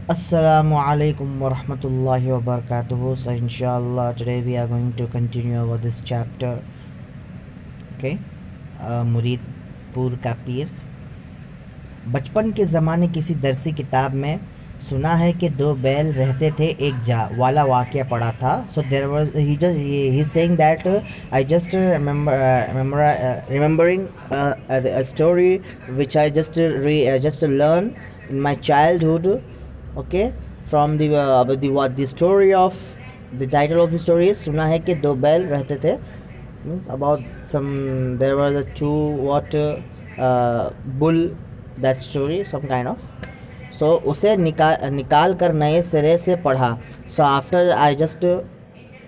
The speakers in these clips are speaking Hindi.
Assalamu alaikum wa rahmatullahi wa barakatuhu. So inshallah today we are going to continue over this chapter. Okay, Muridpur का पीर। बचपन के ज़माने किसी दरसी किताब में सुना है कि दो बैल रहते थे एक जा वाला वाक़या पड़ा था. So there was he saying that I just remembering a story which I just learn in my childhood. Okay, from the story of the title of the story is सुना है कि दो बैल रहते थे. Means about some there was a two bull, that story some kind of. So उसे निकाल कर नए सिरे से पढ़ा. So after I just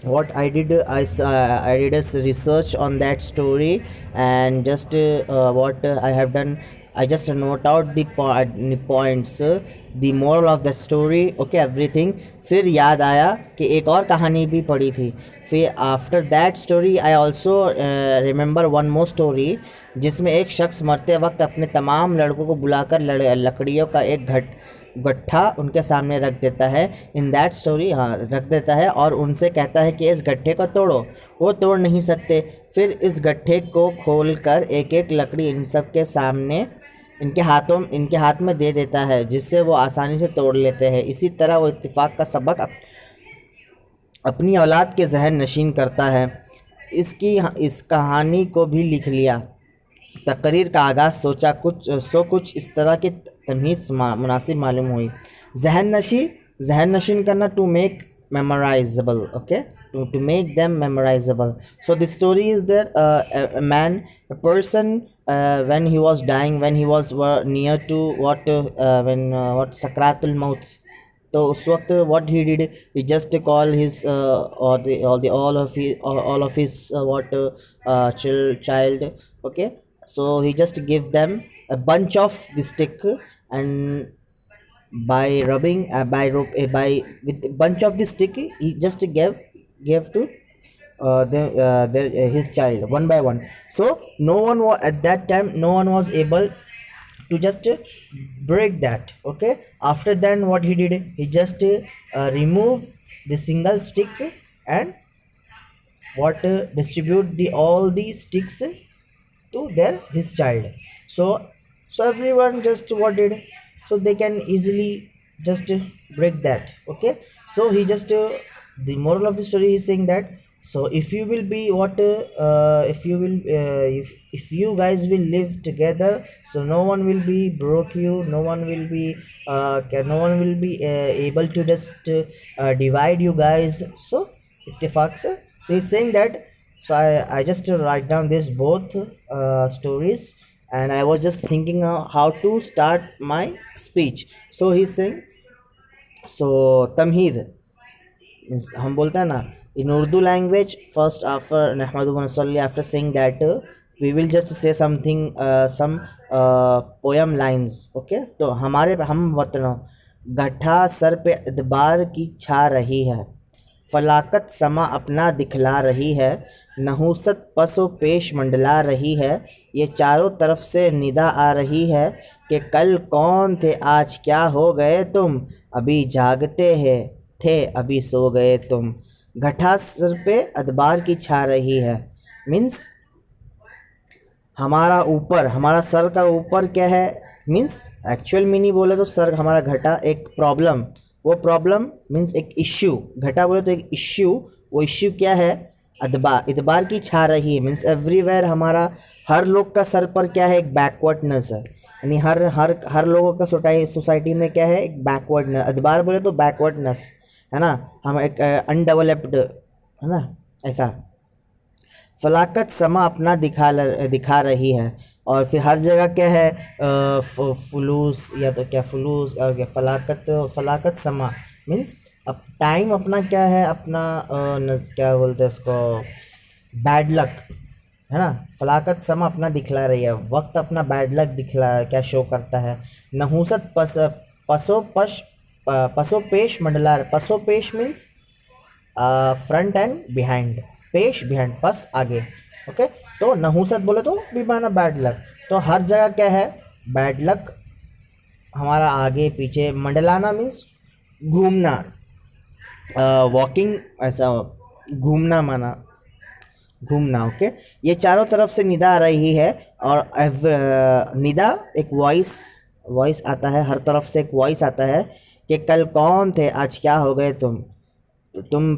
what I did, I did a research on that story, and just what I have done, I just note out the points, the moral of the story. Okay, everything. फिर याद आया कि एक और कहानी भी पढ़ी थी. फिर after that story I also remember one more story, जिसमें एक शख्स मरते वक्त अपने तमाम लड़कों को बुलाकर लकड़ियों का एक गट्ठा उनके सामने रख देता है. इन दैट स्टोरी रख देता है और उनसे कहता है कि इस गट्ठे को तोड़ो. वो तोड़ नहीं सकते. फिर इस गट्ठे को खोलकर एक एक लकड़ी इन सब के सामने इनके हाथ में दे देता है, जिससे वो आसानी से तोड़ लेते हैं. इसी तरह वो इत्तेफाक का सबक अपनी औलाद के जहन नशीन करता है. इस कहानी को भी लिख लिया. तकरीर का आगाज़ कुछ इस तरह की तमहीद मुनासिब मालूम हुई. जहन नशीन करना, to make memorisable. Okay, to make them memorizable. So the story is that a person, when he was dying, when he was near to what sakratul maut. तो उस वक्त what he did, he just call his all of his child. Okay, so he just give them a bunch of the stick, and by rubbing by with a bunch of the stick he just gave to his child one by one. So no one at that time, no one was able to just break that. Okay, after then what he did, he just removed the single stick and distribute all the sticks to his child. So everyone just what did, so they can easily just break that. Okay, so he just the moral of the story is saying that, so if you will be if you guys will live together, so no one will be broke you, no one will be able to just divide you guys. So ittifaq se, so he's saying that. So I just write down this both stories, and I was just thinking how to start my speech. So he's saying, so tamheed हम बोलते हैं ना in Urdu language, first after Nahmadu wa Nusalli, after saying that we will just say something, some poem lines. Okay, तो हम वतनों, गठा सर पे इतबार की छा रही है, फलाकत समा अपना दिखला रही है, नहूसत पसो पेश मंडला रही है, ये चारों तरफ से निदा आ रही है कि कल कौन थे आज क्या हो गए तुम, अभी जागते हैं थे अभी सो गए तुम. घटा सर पे अदबार की छा रही है, मीन्स हमारा सर का ऊपर क्या है, मीन्स एक्चुअल मीनिंग बोले तो सर हमारा घटा एक प्रॉब्लम, वो प्रॉब्लम मीन्स एक इश्यू. घटा बोले तो एक इश्यू, वो इश्यू क्या है, इतबार की छा रही है. मीन्स एवरीवेयर हर लोग का सर पर क्या है, एक बैकवर्डनेस है. यानी हर लोगों का सोसाइटी में क्या है, एक बैकवर्डनेस. अदबार बोले तो बैकवर्डनेस है ना, हम एक अनडेवलप्ड है ना, ऐसा. फलाकत समा अपना दिखा रही है, और फिर हर जगह क्या है, फुलूस, या तो क्या फुलूस और क्या फलाकत समा मीन्स अब टाइम अपना क्या है, अपना क्या बोलते हैं उसको, बैड लक है ना. फलाकत समा अपना दिखला रही है, वक्त अपना बैड लक क्या शो करता है. नहूसत पसो पेश मंडला, पसो पेश मीन्स फ्रंट एंड बिहाइंड, पेश बिहाइंड, पस आगे. ओके, तो नहूसत बोले तो भी माना बैड लक. तो हर जगह क्या है, बैड लक हमारा आगे पीछे. मंडलाना मीन्स घूमना, वॉकिंग ऐसा घूमना माना घूमना। ओके, ये चारों तरफ से निदा आ रही है। और निदा एक वॉइस वॉइस आता है, हर तरफ से एक वॉइस आता है कि कल कौन थे, आज क्या हो गए तुम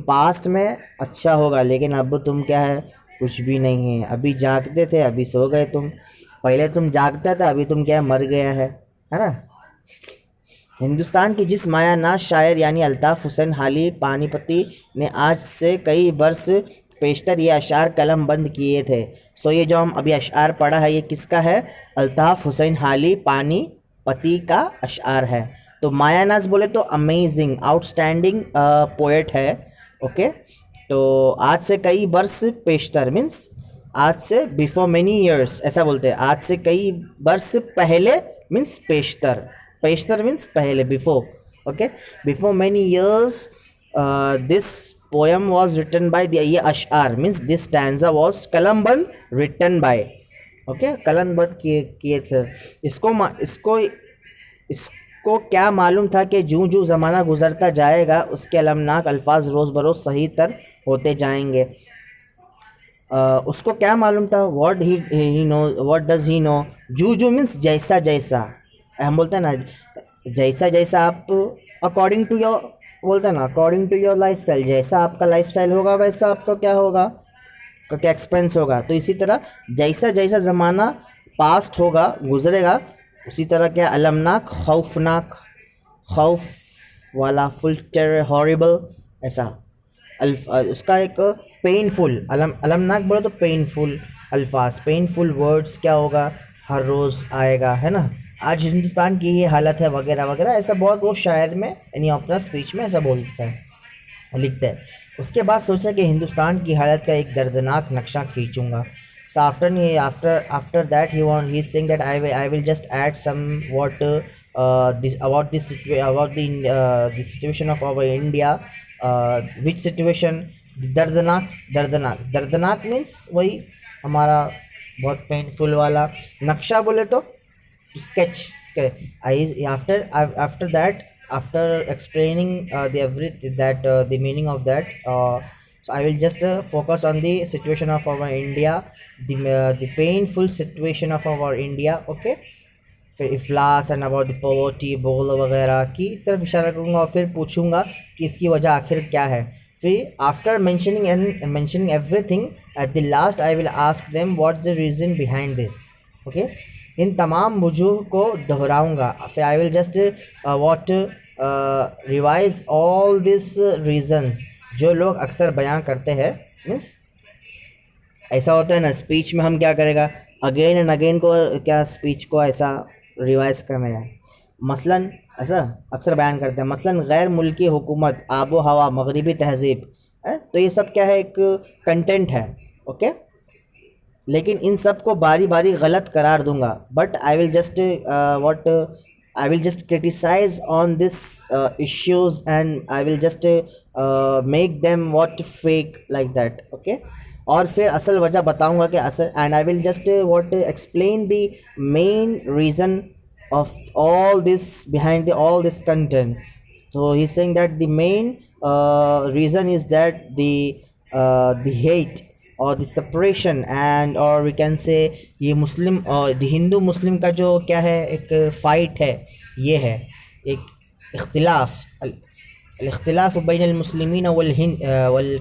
पास्ट में अच्छा होगा, लेकिन अब तुम क्या है, कुछ भी नहीं है। अभी जागते थे, अभी सो गए तुम। पहले तुम जागता था, अभी तुम क्या है, मर गया है ना। हिंदुस्तान की जिस मायानाज शायर यानी अल्ताफ़ हुसैन हाली पानीपती ने आज से कई बरस पेशतर ये अशार कलम बंद किए थे। सो ये जो हम अभी अशार पढ़ा है, ये किसका है? अल्ताफ़ हुसैन हाली पानीपती का अशार है। तो मायानाज बोले तो अमेजिंग, आउटस्टैंडिंग पोएट है। ओके, तो आज से कई बरस पेशतर मीन्स आज से बिफोर मेनी ईयर्स ऐसा बोलते हैं। आज से कई बरस पहले मीन्स पेशतर, पेशतर मीन्स पहले, before. Okay, before many years this poem was written by, ये अशआर मीन्स दिस स्टैंजा वाज कलमबंद रिटन बाय। ओके, कलमबंद किए थे। इसको क्या मालूम था कि जूं जूं ज़माना गुजरता जाएगा उसके अलमनाक अल्फाज रोज़ बरोज़ सही तर होते जाएंगे। उसको क्या मालूम था, what he know, what does he know. जू जू मीन्स जैसा जैसा, हम बोलते हैं ना, जैसा जैसा आप, अकॉर्डिंग टू योर, बोलते हैं ना, according to your life style, जैसा आपका लाइफ स्टाइल होगा वैसा आपका क्या होगा, का क्या एक्सपेंस होगा। तो इसी तरह जैसा जैसा ज़माना पास्ट होगा, गुजरेगा, उसी तरह क्या अलमनाक, खौफनाक, खौफ वाला, फुल टेरर, हॉरिबल, ऐसा उसका एक पेनफुल, अलमनाक बोले तो पेनफुल अल्फाज, पेनफुल वर्ड्स क्या होगा, हर रोज़ आएगा, है ना। आज हिंदुस्तान की ये हालत है, वगैरह वगैरह, ऐसा बहुत वो शायर में यानी अपना स्पीच में ऐसा बोलता है, लिखते हैं। उसके बाद सोचा कि हिंदुस्तान की हालत का एक दर्दनाक नक्शा खींचूंगा। So after that he's saying that I will just add some what this about the situation of our India, which situation, दर्दनाक मीन्स वही हमारा बहुत पेनफुल वाला। नक्शा बोले तो sketch। After that, after explaining the meaning of that, so I will just focus on the situation of our India, the painful situation of our India। Okay, फिर इफ्लास एंड अबाउट द पॉवर्टी, बोल वगैरह की तरफ इशारा करूँगा और फिर पूछूंगा कि इसकी वजह आखिर क्या है। फिर after mentioning everything, at the last I will ask them what's the reason behind this। Okay, इन तमाम वजूह को दोहराऊंगा। फिर I will just revise all this reasons जो लोग अक्सर बयां करते हैं। मीन्स ऐसा होता है ना, स्पीच में हम क्या करेगा, अगेन एंड अगेन को क्या स्पीच को ऐसा रिवाइज करना है। मसलन ऐसा अक्सर बयान करते हैं, मसलन गैर मुल्की हुकूमत, आबो हवा, मगरिबी तहजीब, तो ये सब क्या है, एक कंटेंट है। ओके, लेकिन इन सब को बारी बारी गलत करार दूंगा। But I will just criticize on this issues and I will just make them what fake like that. Okay, और फिर असल वजह बताऊंगा कि असल, and I will just what explain the main reason of all this, behind all this content। So he's saying that the main reason is that the hate or the separation and or we can say ये मुस्लिम और the हिंदू मुस्लिम का जो क्या है, एक फाइट है, ये है एक इख्तिलाफ बैन अलमुस्लिमीन वल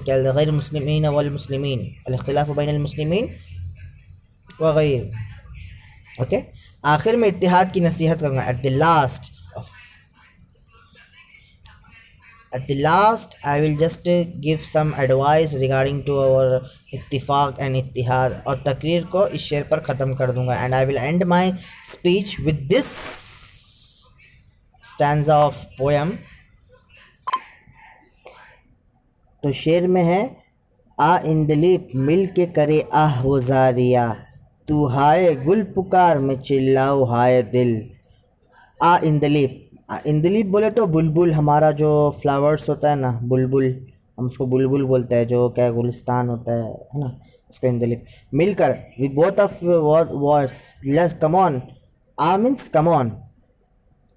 गैर मुस्लिमीन वल मुस्लिमीन, इख्तिलाफ बैन अलमुस्लिमीन व गैर। ओके, आखिर में इत्तिहाद की नसीहत करूँगा। At the last I will just give some advice regarding to our इत्तिफाक एंड इत्तिहाद, और तकरीर को इस शेर पर ख़त्म कर दूँगा। And I will end my speech with this stanza of poem. तो शेर में है, आ इंदलिप मिल के करे आह वज़ारिया, तू हाय गुल पुकार में चिल्लाओ हाय दिल। आ इंदलिप, इंदलिप बोले तो बुलबुल, हमारा जो फ्लावर्स होता है ना, बुलबुल, हम उसको बुलबुल बोलते हैं, जो क्या गुलिस्तान होता है ना, उसको इंदलिप। मिलकर with both of words, let's come on, ah means come on,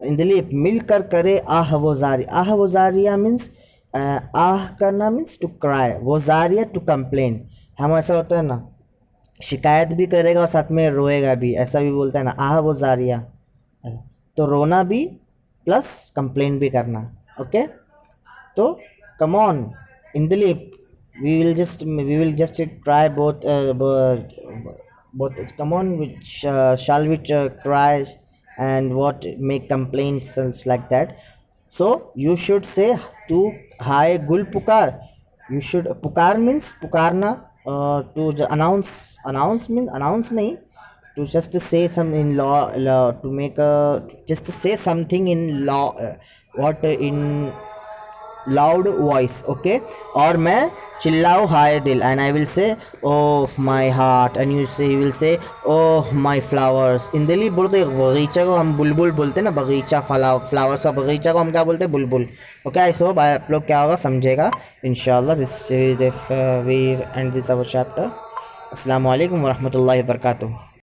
इंदलिप मिलकर करे आह वो जारिया मीन्स आह करना मीन्स टू क्राई, वो जारिया टू कंप्लेन। हम ऐसा होता है ना, शिकायत भी करेगा और साथ में रोएगा भी, ऐसा भी बोलता है ना, आह वो जारिया, तो रोना भी प्लस कंप्लेन भी करना। ओके, तो कम ऑन इंदलिप, we will just try both come on, which shall we cry and what make complaints and like that. So you should say to hi gul pukar, you should pukar means pukarna, to announce means announce nahi, to just say some in law, to make a just to say something in law, what in loud voice. Okay, और मैं चिल्लाऊँ हाय दिल, and I will say oh my heart, and you से will say oh my flowers. इन दिल्ली बोलते बगीचा को हम बुलबुल बोलते हैं ना, बगीचा फ्लावर्स का बगीचा को हम क्या बोलते हैं, बुलबुल। ओके, आई होप आप लोग क्या होगा समझेगा इंशाल्लाह। This we and this our chapter. अस्सलाम वालेकुम वरहमतुल्लाहि वबरकातुहू।